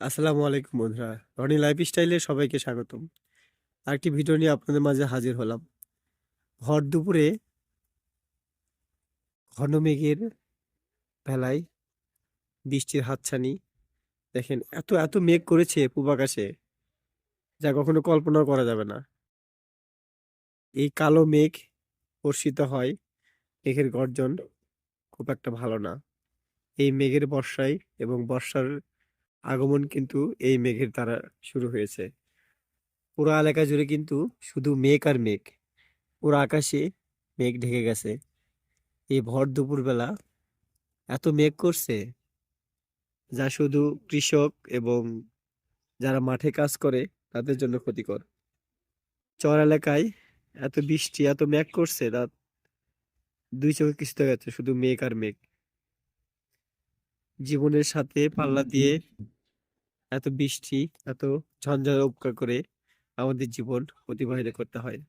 আসসালামু আলাইকুম বন্ধুরা। রনি লাইফস্টাইলে সবাইকে স্বাগতম। আরেকটি ভিডিও নিয়ে আপনাদের মাঝে হাজির হলাম। ভর দুপুরে ঘন মেঘের ভেলায় বৃষ্টির হাতছানি। দেখেন এত এত মেঘ করেছে পূবাকাশে, যা কখনো কল্পনাও করা যাবে না। এই কালো মেঘ বর্ষিত হয়, মেঘের গর্জন খুব একটা ভালো না। এই মেঘের বর্ষায় এবং বর্ষার আগমন কিন্তু এই মেঘের দ্বারা শুরু হয়েছে। পুরো এলাকা জুড়ে কিন্তু শুধু মেঘ আর মেঘ। পুরো আকাশে মেঘ ঢেকে গেছে। এই ভর দুপুর বেলা এত মেঘ করছে, যা শুধু কৃষক এবং যারা মাঠে কাজ করে তাদের জন্য ক্ষতিকর। চর এলাকায় এত বৃষ্টি এত মেঘ করছে, তা দুই চোখে কিছুতে গেছে, শুধু মেঘ আর মেঘ। জীবনের সাথে পাল্লা দিয়ে এত বৃষ্টি, এত ঝঞ্ঝা উপেক্ষা করে আমাদের জীবন অতিবাহিত করতে হয়।